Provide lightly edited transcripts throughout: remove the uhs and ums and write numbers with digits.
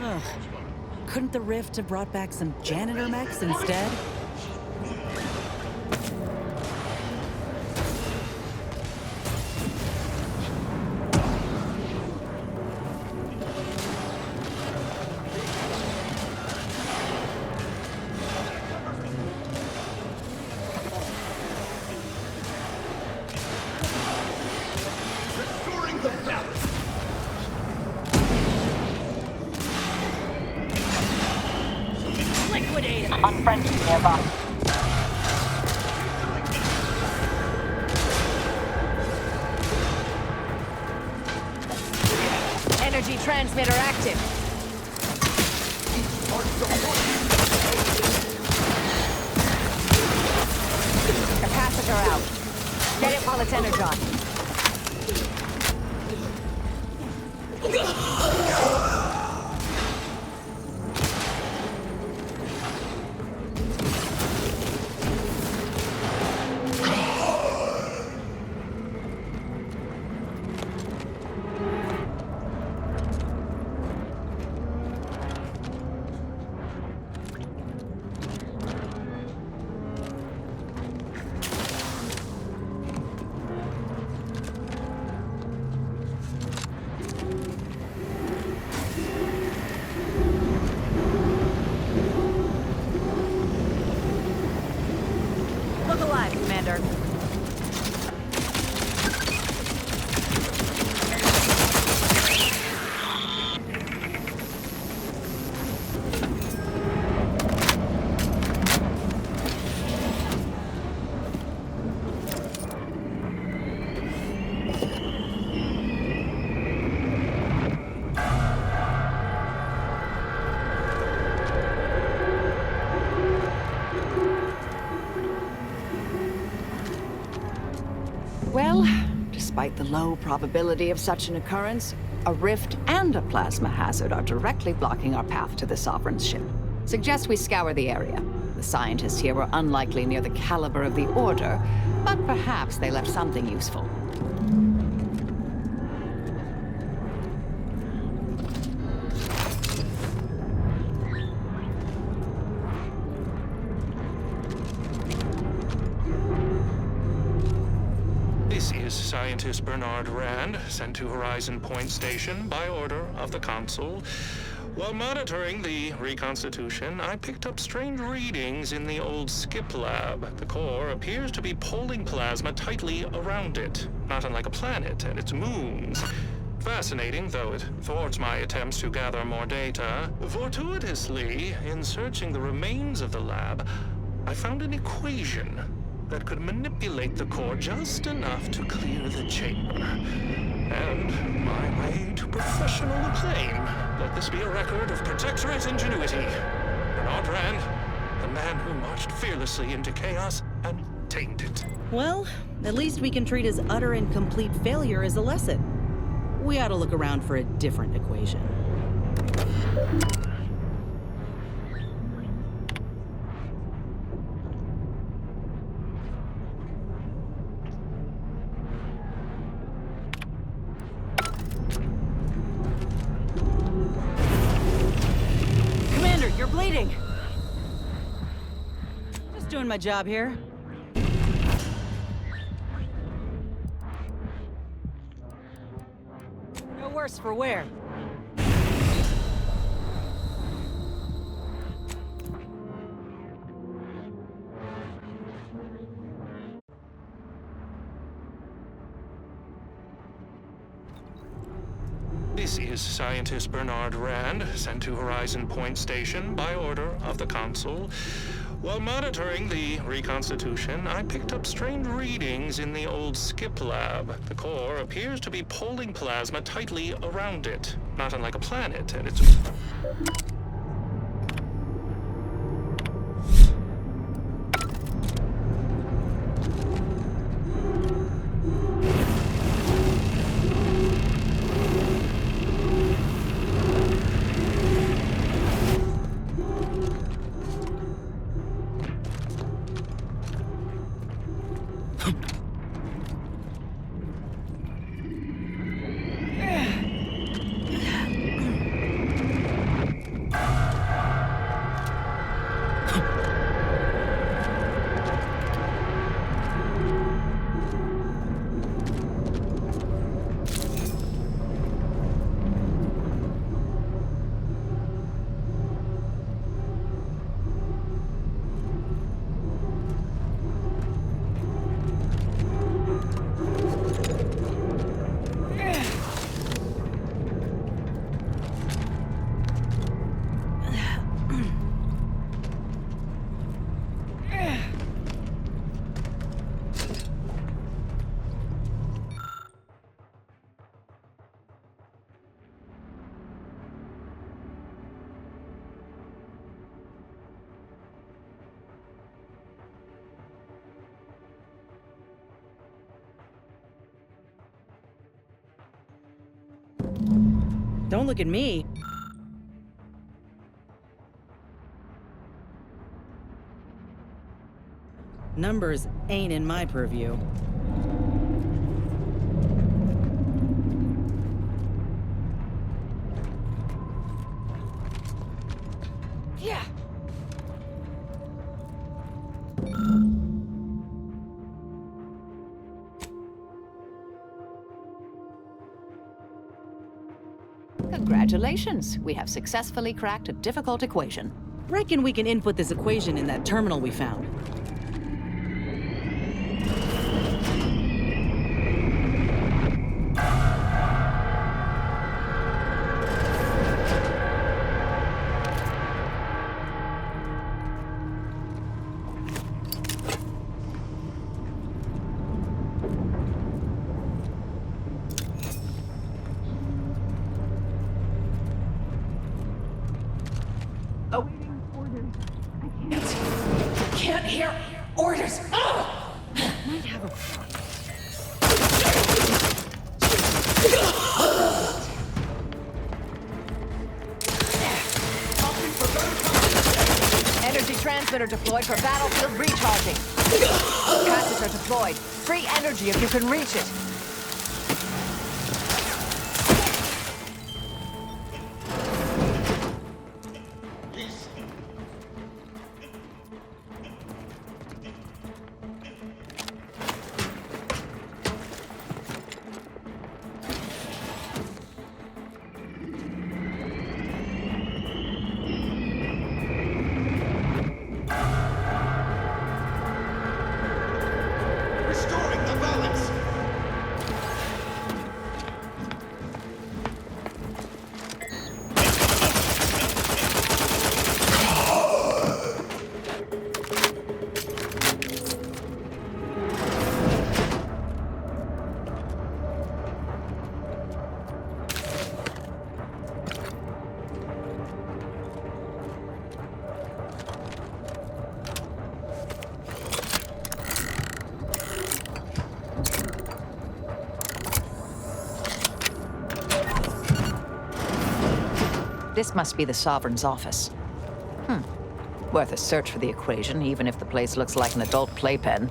Ugh. Couldn't the rift have brought back some janitor mechs instead? Unfriendly nearby. Energy transmitter active. Capacitor out. Get it while it's energized. Look alive, Commander. Well, despite the low probability of such an occurrence, a rift and a plasma hazard are directly blocking our path to the Sovereign's ship. Suggest we scour the area. The scientists here were unlikely near the caliber of the Order, but perhaps they left something useful. This is Scientist Bernard Rand, sent to Horizon Point Station by order of the Consul. While monitoring the reconstitution, I picked up strange readings in the old skip lab. The core appears to be pulling plasma tightly around it, not unlike a planet and its moons. Fascinating, though it thwarts my attempts to gather more data. Fortuitously, in searching the remains of the lab, I found an equation that could manipulate the core just enough to clear the chamber. And my way to professional acclaim. Let this be a record of protectorate ingenuity. Bernard Rand, the man who marched fearlessly into chaos and tamed it. Well, at least we can treat his utter and complete failure as a lesson. We ought to look around for a different equation. Commander, you're bleeding! Just doing my job here. No worse for wear. This is Scientist Bernard Rand, sent to Horizon Point Station by order of the Consul. While monitoring the reconstitution, I picked up strange readings in the old skip lab. The core appears to be pulling plasma tightly around it, not unlike a planet and its... Don't look at me. Numbers ain't in my purview. Yeah. Congratulations, we have successfully cracked a difficult equation. Reckon we can input this equation in that terminal we found. Can't hear orders. Might have a Energy transmitter deployed for battlefield recharging. Capacitor deployed. Free energy if you can reach it. Restoring the balance! This must be the Sovereign's office. Worth a search for the equation, even if the place looks like an adult playpen.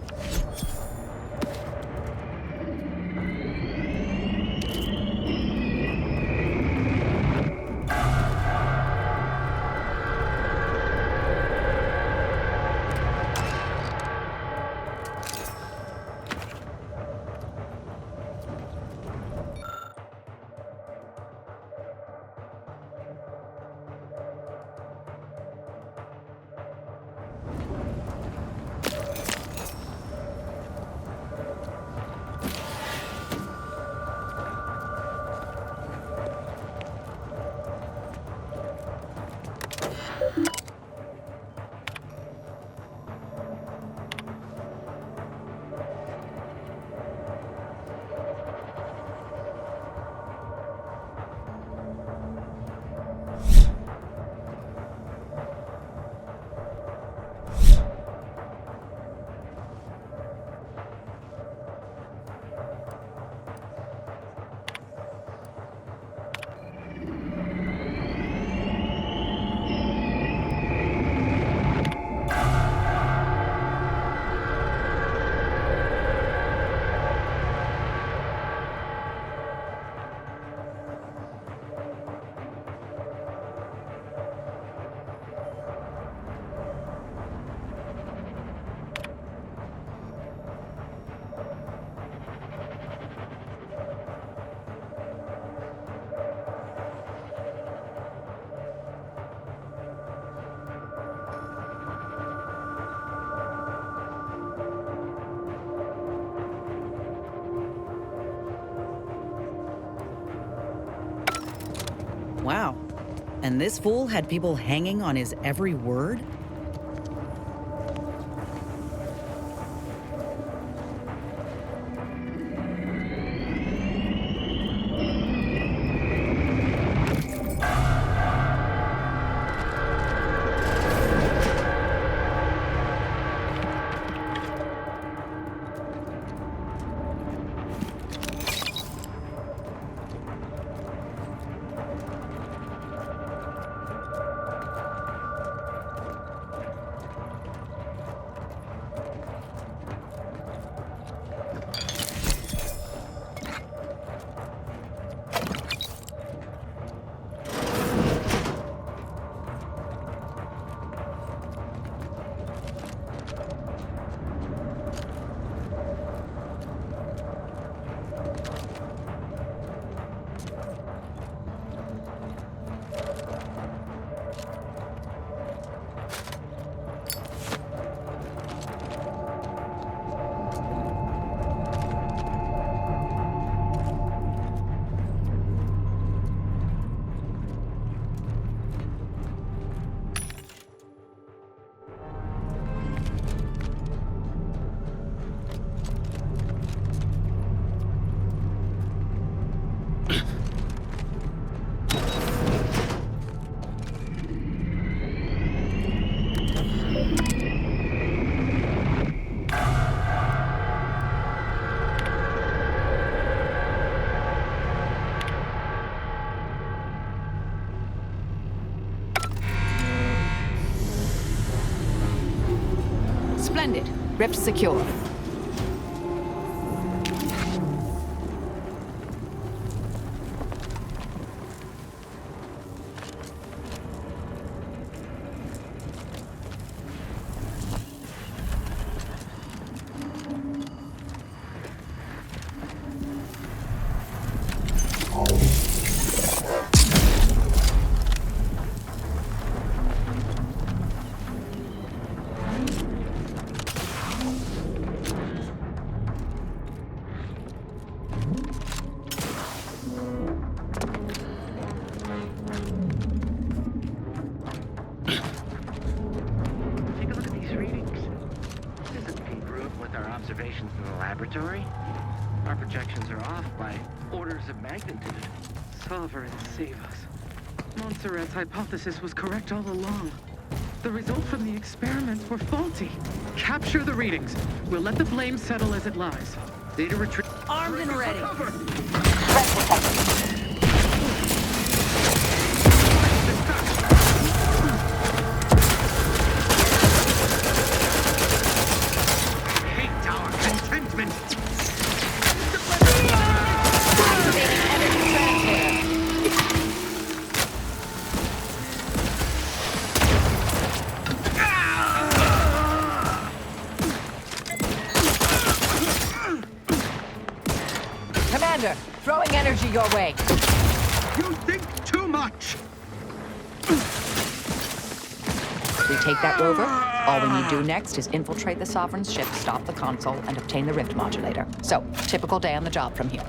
Wow. And this fool had people hanging on his every word? Splendid. Rift secure. Observations in the laboratory. Our projections are off by orders of magnitude. Sovereign save us. Montserrat's hypothesis was correct all along. The results from the experiments were faulty. Capture the readings. We'll let the blame settle as it lies. Data retrieve. Armed and ready. Commander, throwing energy your way. You think too much! We take that rover. All we need to do next is infiltrate the Sovereign's ship, stop the console, and obtain the rift modulator. So, typical day on the job from here.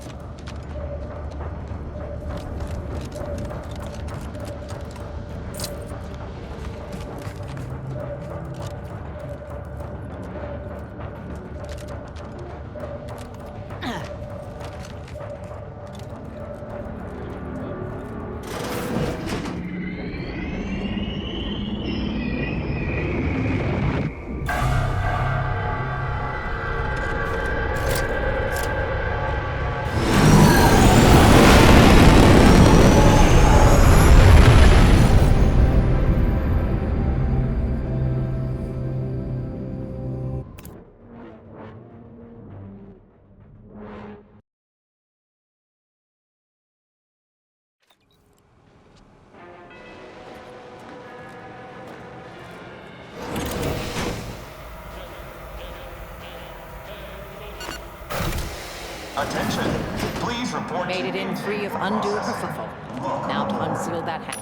Attention! Please report. Made it in free of undue kerfuffle. Now to unseal that hatch.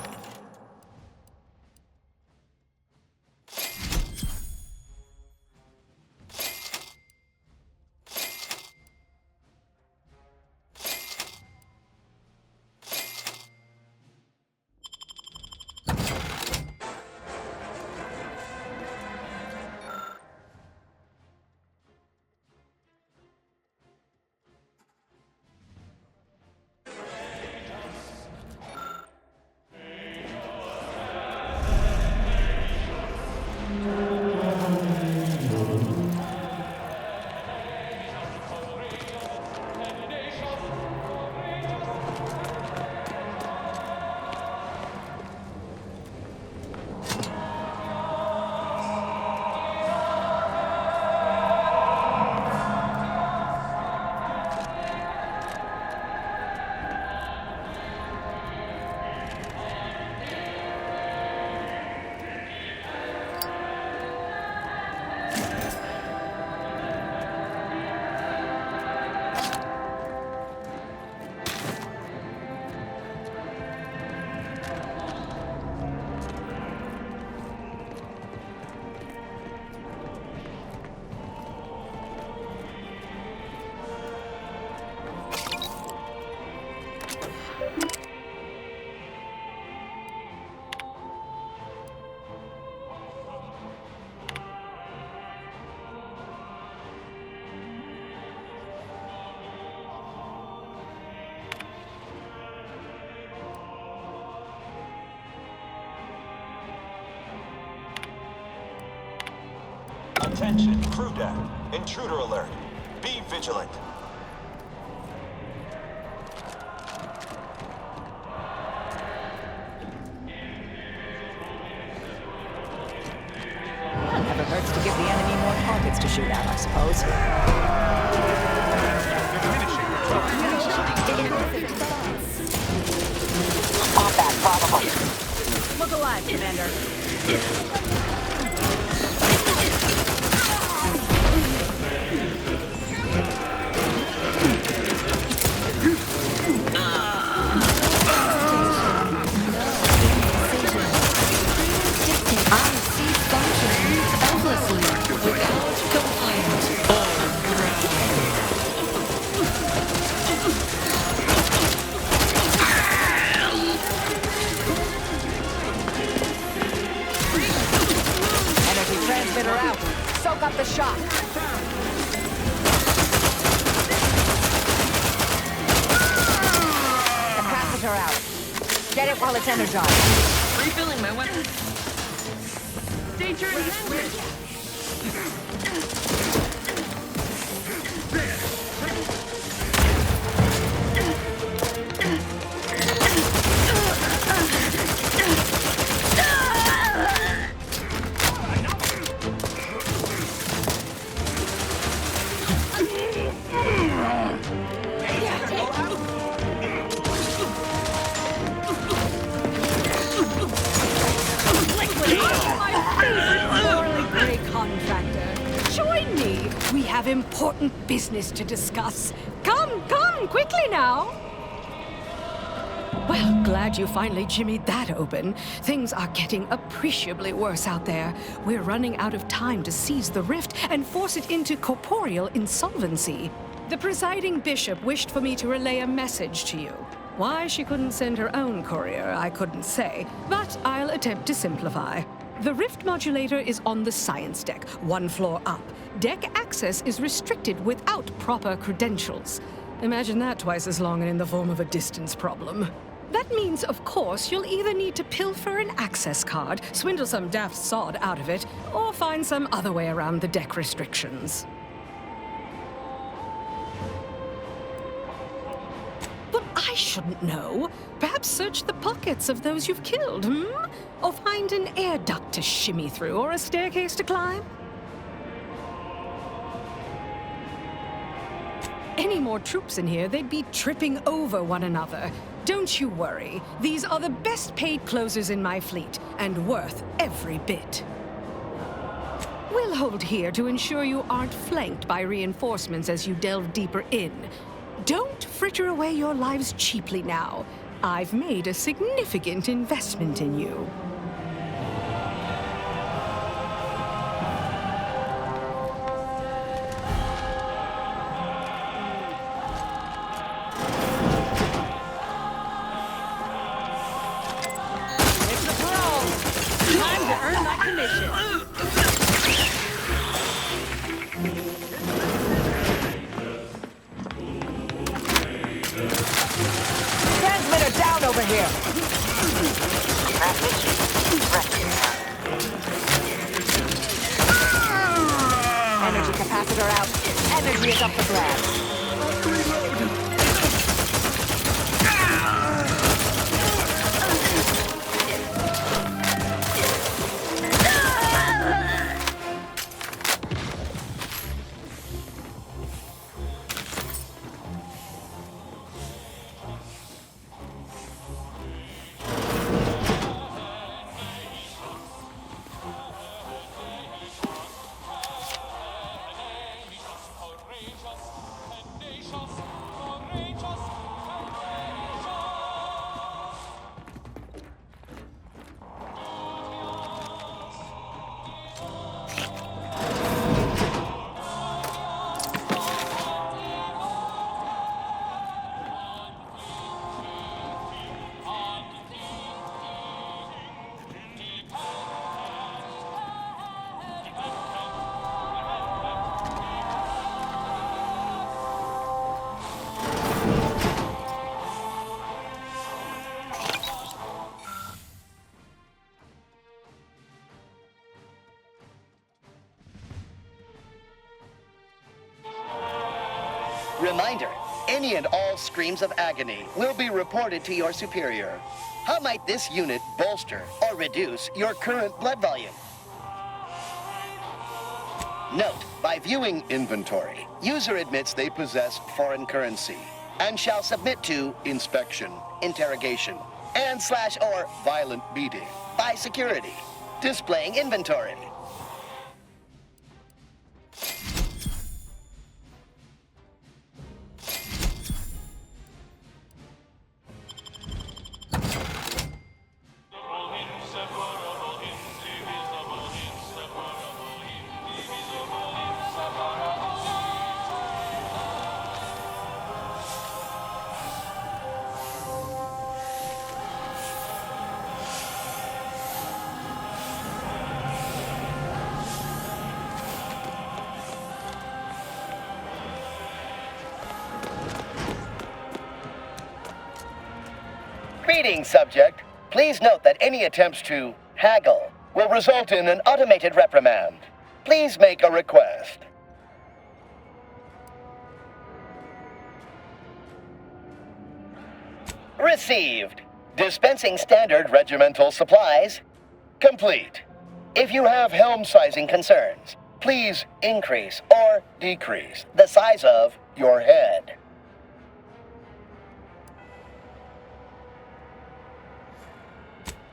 Attention, crew deck. Intruder alert. Be vigilant. Never hurts to give the enemy more targets. targets to shoot at, I suppose. Combat probable. Look alive, Commander. Transmitter out. Soak up the shock. Capacitor out. Get it while it's energized. Refilling my weapon. Danger enhancement. Important business to discuss. Come, quickly now. Well, glad you finally jimmied that open. Things are getting appreciably worse out there. We're running out of time to seize the rift and force it into corporeal insolvency. The presiding bishop wished for me to relay a message to you. Why she couldn't send her own courier, I couldn't say, but I'll attempt to simplify. The rift modulator is on the science deck, 1 floor up. Deck access is restricted without proper credentials. Imagine that twice as long and in the form of a distance problem. That means, of course, you'll either need to pilfer an access card, swindle some daft sod out of it, or find some other way around the deck restrictions. But I shouldn't know. Perhaps search the pockets of those you've killed, Or find an air duct to shimmy through, or a staircase to climb? Any more troops in here, they'd be tripping over one another. Don't you worry. These are the best paid closers in my fleet, and worth every bit. We'll hold here to ensure you aren't flanked by reinforcements as you delve deeper in. Don't fritter away your lives cheaply now. I've made a significant investment in you. Energy capacitor out. Energy is up for grabs. Reminder, any and all screams of agony will be reported to your superior. How might this unit bolster or reduce your current blood volume? Note, by viewing inventory, user admits they possess foreign currency and shall submit to inspection, interrogation, and / or violent beating by security. Displaying inventory. Greetings, subject. Please note that any attempts to haggle will result in an automated reprimand. Please make a request. Received. Dispensing standard regimental supplies. Complete. If you have helm sizing concerns, please increase or decrease the size of your head.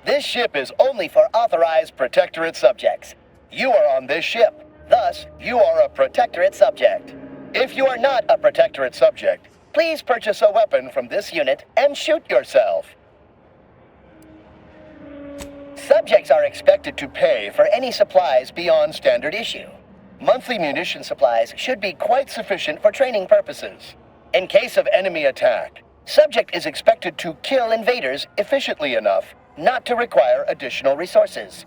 This ship is only for authorized Protectorate subjects. You are on this ship, thus you are a Protectorate subject. If you are not a Protectorate subject, please purchase a weapon from this unit and shoot yourself. Subjects are expected to pay for any supplies beyond standard issue. Monthly munition supplies should be quite sufficient for training purposes. In case of enemy attack, subject is expected to kill invaders efficiently enough not to require additional resources.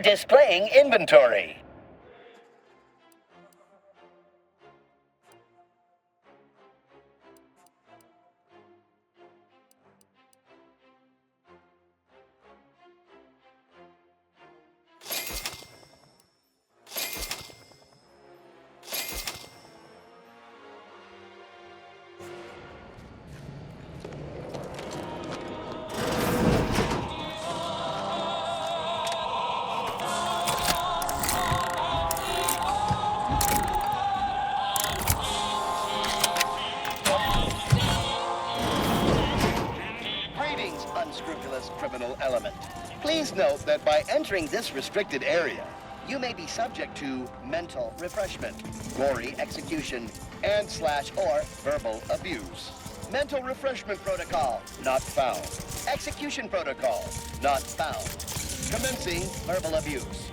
Displaying inventory. Criminal element. Please note that by entering this restricted area, you may be subject to mental refreshment, gory execution, and / or verbal abuse. Mental refreshment protocol, not found. Execution protocol, not found. Commencing verbal abuse.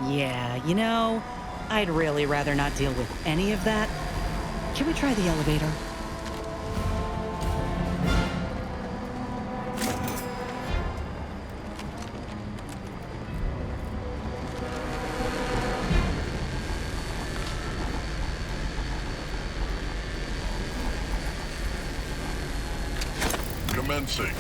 Yeah, you know, I'd really rather not deal with any of that. Can we try the elevator? Commencing.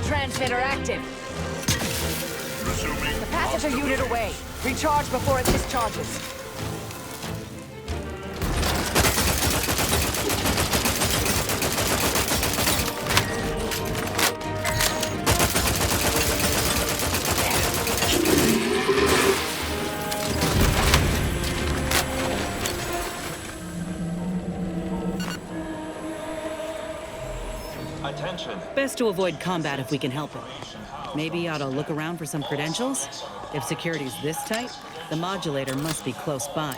transmitter active. Resuming. Capacitor unit away. Recharge before it discharges. Attention. Best to avoid combat if we can help it. Maybe ought to look around for some credentials? If security's this tight, the modulator must be close by.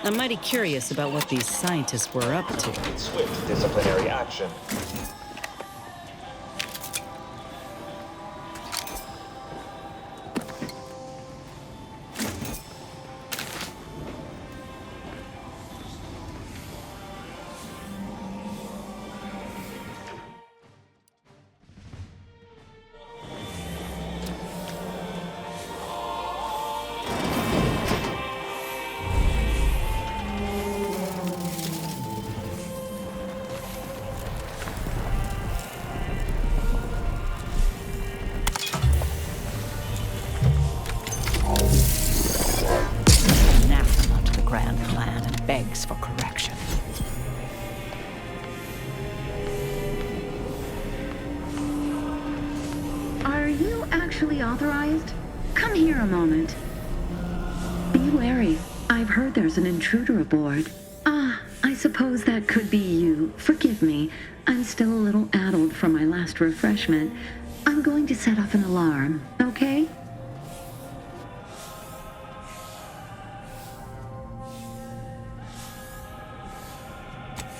I'm mighty curious about what these scientists were up to. Swift disciplinary action. For correction. Are you actually authorized? Come here a moment. Be wary. I've heard there's an intruder aboard. Ah, I suppose that could be you. Forgive me. I'm still a little addled from my last refreshment. I'm going to set off an alarm, okay?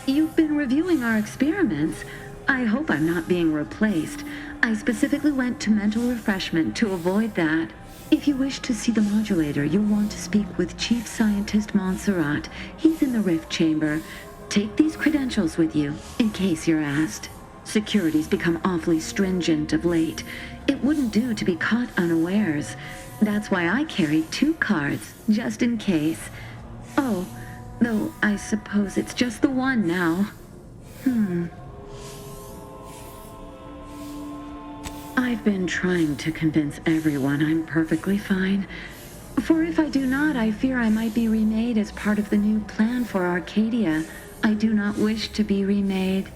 You've been reviewing our experiments. I hope I'm not being replaced. I specifically went to mental refreshment to avoid that. If you wish to see the modulator, you'll want to speak with Chief Scientist Montserrat. He's in the rift chamber. Take these credentials with you, in case you're asked. Security's become awfully stringent of late. It wouldn't do to be caught unawares. That's why I carry 2 cards, just in case. Oh, though I suppose it's just the one now. I've been trying to convince everyone I'm perfectly fine. For if I do not, I fear I might be remade as part of the new plan for Arcadia. I do not wish to be remade.